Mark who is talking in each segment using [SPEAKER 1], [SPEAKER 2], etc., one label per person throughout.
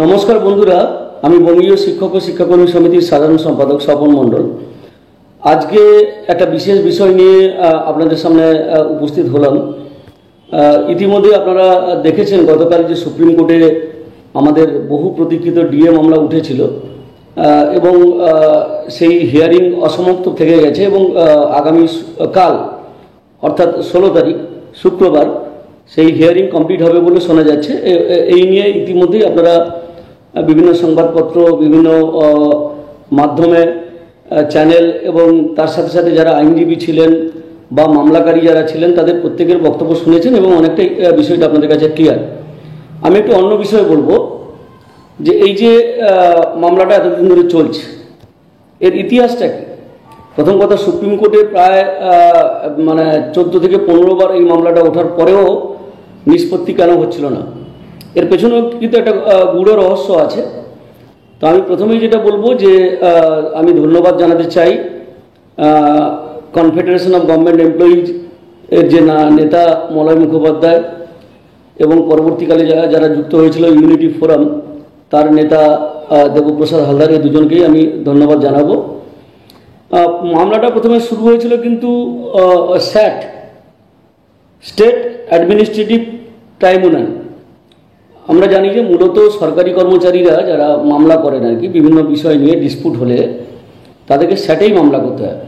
[SPEAKER 1] নমস্কার বন্ধুরা, আমি বঙ্গীয় শিক্ষক ও শিক্ষাকর্মী সমিতির সাধারণ সম্পাদক স্বপন মণ্ডল। আজকে একটা বিশেষ বিষয় নিয়ে আপনাদের সামনে উপস্থিত হলাম। ইতিমধ্যে আপনারা দেখেছেন গতকাল যে সুপ্রিম কোর্টে আমাদের বহু প্রতীক্ষিত ডিএ মামলা উঠেছিল এবং সেই হিয়ারিং অসমাপ্ত থেকে গেছে এবং আগামী কাল অর্থাৎ 16 তারিখ শুক্রবার সেই হিয়ারিং কমপ্লিট হবে বলে শোনা যাচ্ছে। এই নিয়ে ইতিমধ্যেই আপনারা বিভিন্ন সংবাদপত্র, বিভিন্ন মাধ্যমে, চ্যানেল এবং তার সাথে সাথে যারা আইনজীবী ছিলেন বা মামলাকারী যারা ছিলেন তাদের প্রত্যেকের বক্তব্য শুনেছেন এবং অনেকটাই বিষয়টা আপনাদের কাছে ক্লিয়ার। আমি একটু অন্য বিষয়ে বলবো যে এই যে মামলাটা এতদিন ধরে চলছে এর ইতিহাসটা কি। প্রথম কথা, সুপ্রিম কোর্টে প্রায় 14 থেকে 15 বার এই মামলাটা ওঠার পরেও নিষ্পত্তি কেন হচ্ছিল না, এর পেছনেও কিন্তু একটা গূঢ় রহস্য আছে। তো আমি প্রথমেই যেটা বলবো যে আমি ধন্যবাদ জানাতে চাই কনফেডারেশন অফ গভর্নমেন্ট এমপ্লয়িজ এর যে নেতা মলয় মুখোপাধ্যায় এবং পরবর্তীকালে যারা যুক্ত হয়েছিল ইউনিটি ফোরাম তার নেতা দেবপ্রসাদ হালদার, এই দুজনকেই আমি ধন্যবাদ জানাবো। মামলাটা প্রথমে শুরু হয়েছিল কিন্তু স্যাট, স্টেট অ্যাডমিনিস্ট্রেটিভ ট্রাইব্যুনাল। আমরা জানি যে মূলত সরকারি কর্মচারীরা যারা মামলা করেন আর কি, বিভিন্ন বিষয় নিয়ে ডিসপুট হলে তাদেরকে স্যাটেই মামলা করতে হয়।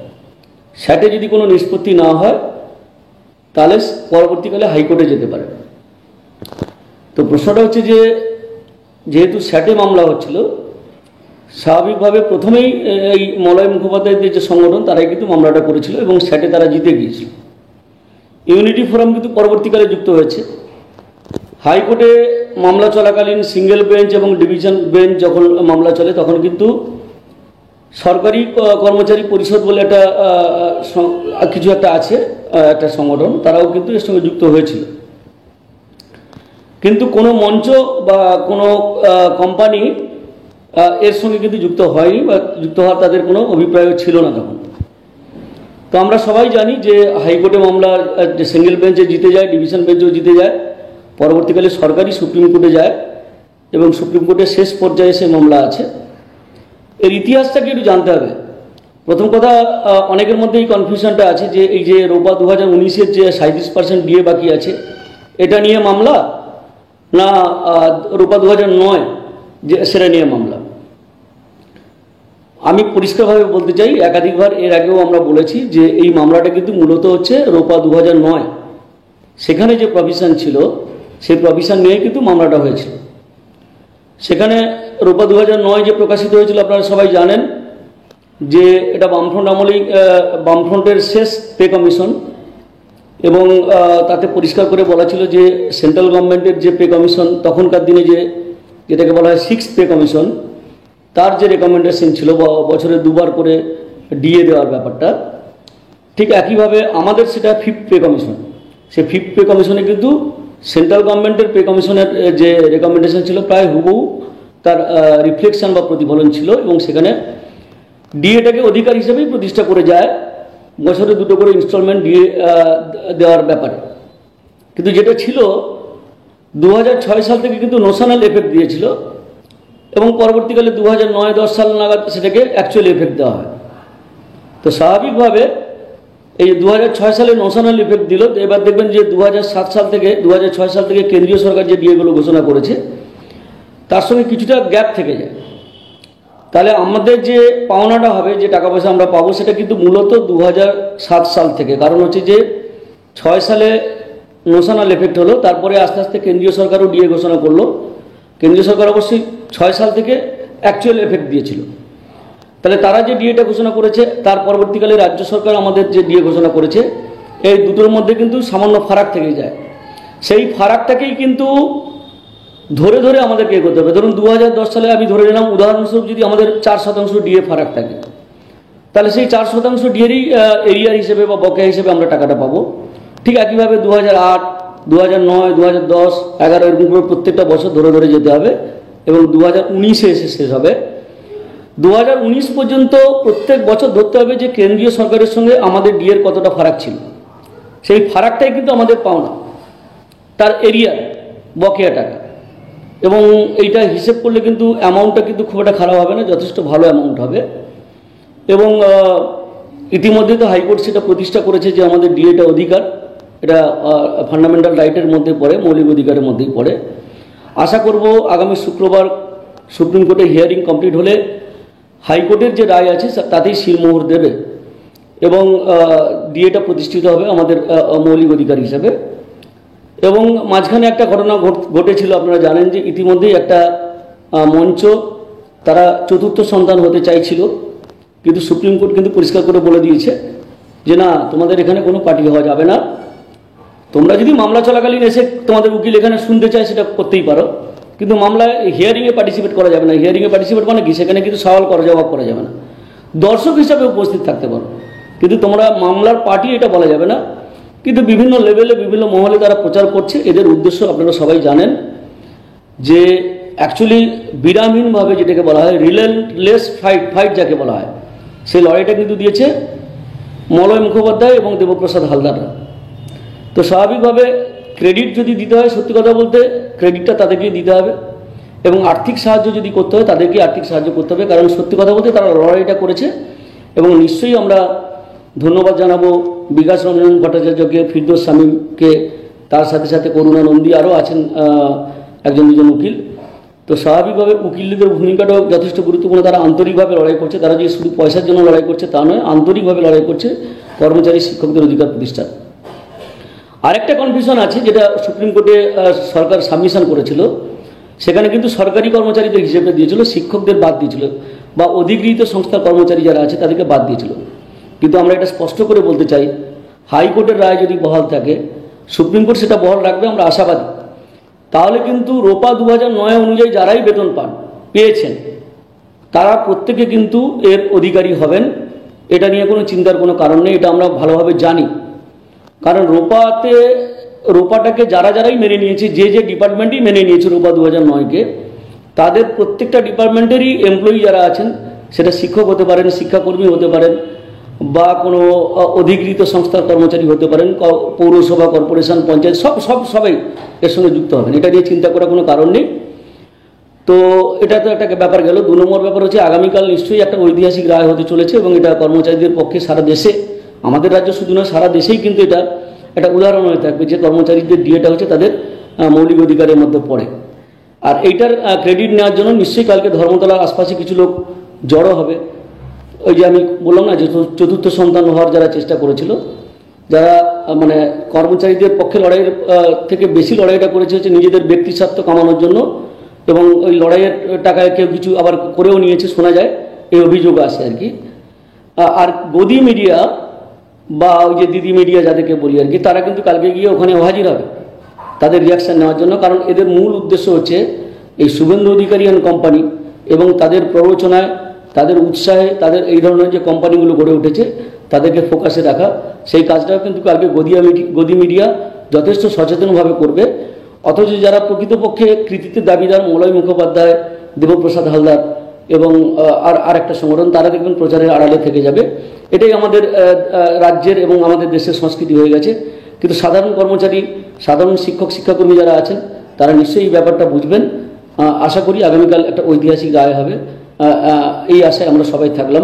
[SPEAKER 1] স্যাটে যদি কোনো নিষ্পত্তি না হয় তাহলে পরবর্তীকালে হাইকোর্টে যেতে পারে। তো প্রশ্নটা হচ্ছে যে যেহেতু স্যাটে মামলা হচ্ছিল, স্বাভাবিকভাবে প্রথমেই এই মলয় মুখোপাধ্যায়দের যে সংগঠন তারাই কিন্তু মামলাটা করেছিল এবং স্যাটে তারা জিতে গিয়েছিল। ইউনিটি ফোরাম কিন্তু পরবর্তীকালে যুক্ত হয়েছে। হাইকোর্টে মামলা চলাকালীন সিঙ্গেল বেঞ্চ এবং ডিভিশন বেঞ্চ যখন মামলা চলে তখন কিন্তু সরকারি কর্মচারী পরিষদ বলে একটা কিছু একটা আছে, একটা সংগঠন, তারাও কিন্তু এর সঙ্গে যুক্ত হয়েছিল। কিন্তু কোনো মঞ্চ বা কোনো কোম্পানি এর সঙ্গে কিন্তু যুক্ত হয়নি বা যুক্ত হওয়ার তাদের কোনো অভিপ্রায় ছিল না তখন। তো আমরা সবাই জানি যে হাইকোর্টে মামলা যে সিঙ্গেল বেঞ্চে জিতে যায়, ডিভিশন বেঞ্চেও জিতে যায়, পরবর্তীকালে সরকারি সুপ্রিম কোর্টে যায় এবং সুপ্রিম কোর্টের শেষ পর্যায়ে সে মামলা আছে। এর ইতিহাসটাকে একটু জানতে হবে। প্রথম কথা, অনেকের মধ্যে এই কনফিউশনটা আছে যে এই যে রোপা 2019-এর যে 37% ডিএ বাকি আছে এটা নিয়ে মামলা না রোপা 2009 যে সেটা নিয়ে মামলা। আমি পরিষ্কারভাবে বলতে চাই, একাধিকবার এর আগেও আমরা বলেছি যে এই মামলাটা কিন্তু মূলত হচ্ছে রোপা 2009, সেখানে যে প্রভিশন ছিল সেই প্রভিশন নিয়ে কিন্তু মামলাটা হয়েছিল। সেখানে রোপা 2009 যে প্রকাশিত হয়েছিল আপনারা সবাই জানেন যে এটা বামফ্রন্ট আমলেই, বামফ্রন্টের শেষ পে কমিশন এবং তাতে পরিষ্কার করে বলা ছিল যে সেন্ট্রাল গভর্নমেন্টের যে পে কমিশন তখনকার দিনে যেটাকে বলা হয় 6th পে কমিশন, তার যে রেকমেন্ডেশন ছিল বছরে 2 বার করে ডিএ দেওয়ার ব্যাপারটা, ঠিক একইভাবে আমাদের সেটা 5th পে কমিশন। সেই 5th পে কমিশনে কিন্তু সেন্ট্রাল গভর্নমেন্টের পে কমিশনের যে রেকমেন্ডেশন ছিল প্রায় হুবহু তার রিফ্লেকশন বা প্রতিফলন ছিল এবং সেখানে ডিএটাকে অধিকার হিসেবেই প্রতিষ্ঠা করে যায় বছরে 2টো করে ইনস্টলমেন্ট ডিএ দেওয়ার ব্যাপারে। কিন্তু যেটা ছিল 2006 সাল থেকে কিন্তু নোশনাল এফেক্ট দিয়েছিল এবং পরবর্তীকালে 2009-10 সাল নাগাদ সেটাকে অ্যাকচুয়াল এফেক্ট দেওয়া হয়। তো স্বাভাবিকভাবে এই 2006 সালে নোশনাল ইফেক্ট দিল। এবার দেখবেন যে 2007 সাল থেকে 2006 সাল থেকে কেন্দ্রীয় সরকার যে ডিএগুলো ঘোষণা করেছে তার সঙ্গে কিছুটা গ্যাপ থেকে যায়। তাহলে আমাদের যে পাওনাটা হবে, যে টাকা পয়সা আমরা পাবো, সেটা কিন্তু মূলত 2007 সাল থেকে। কারণ হচ্ছে যে 6 সালে নোশনাল এফেক্ট হলো, তারপরে আস্তে আস্তে কেন্দ্রীয় সরকারও ডিএ ঘোষণা করলো। কেন্দ্রীয় সরকার অবশ্যই 6 সাল থেকে অ্যাকচুয়াল এফেক্ট দিয়েছিল। তাহলে তারা যে ডিএটা ঘোষণা করেছে তার পরবর্তীকালে রাজ্য সরকার আমাদের যে ডিএ ঘোষণা করেছে, এই দুটোর মধ্যে কিন্তু সামান্য ফারাক থেকে যায়। সেই ফারাকটাকেই কিন্তু ধরে ধরে আমাদেরকে করতে হবে। ধরুন 2010 সালে আমি ধরে নিলাম উদাহরণস্বরূপ যদি আমাদের 4% ডিএ ফারাক থাকে, তাহলে সেই 4% ডিএরই এরিয়ার হিসেবে বা বকেয়া হিসেবে আমরা টাকাটা পাবো। ঠিক একইভাবে 2008, 2009, 2010, 2011 এরকম করে প্রত্যেকটা বছর ধরে ধরে যেতে হবে এবং 2019-এ এসে শেষ হবে। 2019 পর্যন্ত প্রত্যেক বছর ধরতে হবে যে কেন্দ্রীয় সরকারের সঙ্গে আমাদের ডিএর কতটা ফারাক ছিল। সেই ফারাকটাই কিন্তু আমাদের পাওনা, তার এরিয়া বকেয়া টাকা। এবং এইটা হিসেব করলে কিন্তু অ্যামাউন্টটা কিন্তু খুব একটা খারাপ হবে না, যথেষ্ট ভালো অ্যামাউন্ট হবে। এবং ইতিমধ্যে তো হাইকোর্ট সেটা প্রতিষ্ঠা করেছে যে আমাদের ডিএটা অধিকার, এটা ফান্ডামেন্টাল রাইটের মধ্যে পড়ে, মৌলিক অধিকারের মধ্যেই পড়ে। আশা করব আগামী শুক্রবার সুপ্রিম কোর্টে হিয়ারিং কমপ্লিট হলে হাইকোর্টের যে রায় আছে তাতেই শিলমোহর দেবে এবং ডিএটা প্রতিষ্ঠিত হবে আমাদের মৌলিক অধিকার হিসাবে। এবং মাঝখানে একটা ঘটনা ঘটেছিল, আপনারা জানেন যে ইতিমধ্যেই একটা মঞ্চ তারা চতুর্থ সন্তান হতে চাইছিল, কিন্তু সুপ্রিম কোর্ট কিন্তু পরিষ্কার করে বলে দিয়েছে যে না, তোমাদের এখানে কোনো পার্টি হওয়া যাবে না। তোমরা যদি মামলা চলাকালীন এসে তোমাদের উকিল এখানে শুনতে চায় সেটা করতেই পারো, কিন্তু মামলায় হিয়ারিংয়ে পার্টিসিপেট করা যাবে না। হিয়ারিংয়ে পার্টিসিপেট মানে কি, সেখানে কিন্তু সওয়াল করা জবাব করা যাবে না, দর্শক হিসাবে উপস্থিত থাকতে পারো, কিন্তু তোমরা মামলার পার্টি এটা বলা যাবে না। কিন্তু বিভিন্ন লেভেলে বিভিন্ন মহলে তারা প্রচার করছে। এদের উদ্দেশ্য আপনারা সবাই জানেন যে অ্যাকচুয়ালি বিরামহীনভাবে যেটাকে বলা হয় রিলেন্টলেস ফাইট যাকে বলা হয়, সেই লড়াইটা কিন্তু দিয়েছে মলয় মুখোপাধ্যায় এবং দেবপ্রসাদ হালদাররা। তো স্বাভাবিকভাবে ক্রেডিট যদি দিতে হয়, সত্যি কথা বলতে ক্রেডিটটা তাদেরকেই দিতে হবে, এবং আর্থিক সাহায্য যদি করতে হয় তাদেরকে আর্থিক সাহায্য করতে হবে, কারণ সত্যি কথা বলতে তারা লড়াইটা করেছে। এবং নিশ্চয়ই আমরা ধন্যবাদ জানাবো বিকাশ রঞ্জন ভট্টাচার্যকে, ফিরদৌস শামীমকে, তার সাথে সাথে করুণা নন্দী, আরও আছেন একজন দুজন উকিল। তো স্বাভাবিকভাবে উকিলদের ভূমিকাটাও যথেষ্ট গুরুত্বপূর্ণ। তারা আন্তরিকভাবে লড়াই করছে, তারা যে শুধু পয়সার জন্য লড়াই করছে তা নয়, আন্তরিকভাবে লড়াই করছে কর্মচারী শিক্ষকদের অধিকার প্রতিষ্ঠার। আরেকটা কনফিউশন আছে যেটা সুপ্রিম কোর্টে সরকার সাবমিশন করেছিল, সেখানে কিন্তু সরকারি কর্মচারীদের হিসেবে দিয়েছিল, শিক্ষকদের বাদ দিয়েছিল, বা অধিগৃহীত সংস্থার কর্মচারী যারা আছে তাদেরকে বাদ দিয়েছিল। কিন্তু আমরা এটা স্পষ্ট করে বলতে চাই, হাইকোর্টের রায় যদি বহাল থাকে, সুপ্রিম কোর্ট সেটা বহাল রাখবে, আমরা আশাবাদী। তাহলে কিন্তু রোপা 2009 অনুযায়ী যারাই বেতন পেয়েছেন তারা প্রত্যেকে কিন্তু এর অধিকারী হবেন। এটা নিয়ে কোনো চিন্তার কোনো কারণ নেই, এটা আমরা ভালোভাবে জানি। কারণ রোপাটাকে যারাই মেনে নিয়েছে, যে ডিপার্টমেন্টই মেনে নিয়েছে রোপা 2009-কে, তাদের প্রত্যেকটা ডিপার্টমেন্টেরই এমপ্লয়ি যারা আছেন, সেটা শিক্ষক হতে পারেন, শিক্ষাকর্মী হতে পারেন, বা কোনো অধিগৃহীত সংস্থার কর্মচারী হতে পারেন, পৌরসভা, কর্পোরেশন, পঞ্চায়েত, সবাই এর সঙ্গে যুক্ত হবেন। এটা নিয়ে চিন্তা করার কোনো কারণ নেই। তো এটা তো একটা ব্যাপার গেল। 2 নম্বর ব্যাপার হচ্ছে আগামীকাল নিশ্চয়ই একটা ঐতিহাসিক রায় হতে চলেছে, এবং এটা কর্মচারীদের পক্ষে সারা দেশে, আমাদের রাজ্য শুধু না, সারা দেশেই কিন্তু এটা একটা উদাহরণ হয়ে থাকবে যে কর্মচারীদের ডিএটা হচ্ছে তাদের মৌলিক অধিকারের মধ্যে পড়ে। আর এইটার ক্রেডিট নেওয়ার জন্য নিশ্চয়ই কালকে ধর্মতলার আশপাশে কিছু লোক জড়ো হবে। ওই যে আমি বললাম না, যে চতুর্থ সন্তান হওয়ার যারা চেষ্টা করেছিল, যারা মানে কর্মচারীদের পক্ষে লড়াইয়ের থেকে বেশি লড়াইটা করেছে হচ্ছে নিজেদের ব্যক্তি স্বার্থ কামানোর জন্য, এবং ওই লড়াইয়ের টাকায় কেউ কিছু আবার করেও নিয়েছে শোনা যায়, এই অভিযোগ আসে আর কি। আর গদি মিডিয়া বা ওই যে দিদি মিডিয়া যাদেরকে বলি আর কি, তারা কিন্তু কালকে গিয়ে ওখানে হাজির হবে তাদের রিয়াকশান নেওয়ার জন্য। কারণ এদের মূল উদ্দেশ্য হচ্ছে এই শুভেন্দু অধিকারী অ্যান্ড কোম্পানি এবং তাদের প্ররোচনায়, তাদের উৎসাহে, তাদের এই ধরনের যে কোম্পানিগুলো গড়ে উঠেছে তাদেরকে ফোকাসে রাখা। সেই কাজটাও কিন্তু কালকে গদি মিডিয়া যথেষ্ট সচেতনভাবে করবে। অথচ যারা প্রকৃতপক্ষে কৃতিত্বের দাবিদার, মলয় মুখোপাধ্যায়, দেবপ্রসাদ হালদার এবং আর একটা সংগঠন, তারা দেখবেন প্রচারের আড়ালে থেকে যাবে। এটাই আমাদের রাজ্যের এবং আমাদের দেশের সংস্কৃতি হয়ে গেছে। কিন্তু সাধারণ কর্মচারী, সাধারণ শিক্ষক শিক্ষাকর্মী যারা আছেন তারা নিশ্চয়ই এই ব্যাপারটা বুঝবেন। আশা করি আগামীকাল একটা ঐতিহাসিক রায় হবে, এই আশায় আমরা সবাই থাকলাম।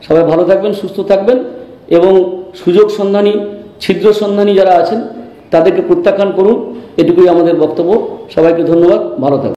[SPEAKER 1] সবাই ভালো থাকবেন, সুস্থ থাকবেন, এবং সুযোগ সন্ধানী, ছিদ্র সন্ধানী যারা আছেন তাদেরকে প্রত্যাখ্যান করুন, এটুকুই আমাদের বক্তব্য। সবাইকে ধন্যবাদ, ভালো থাকবেন।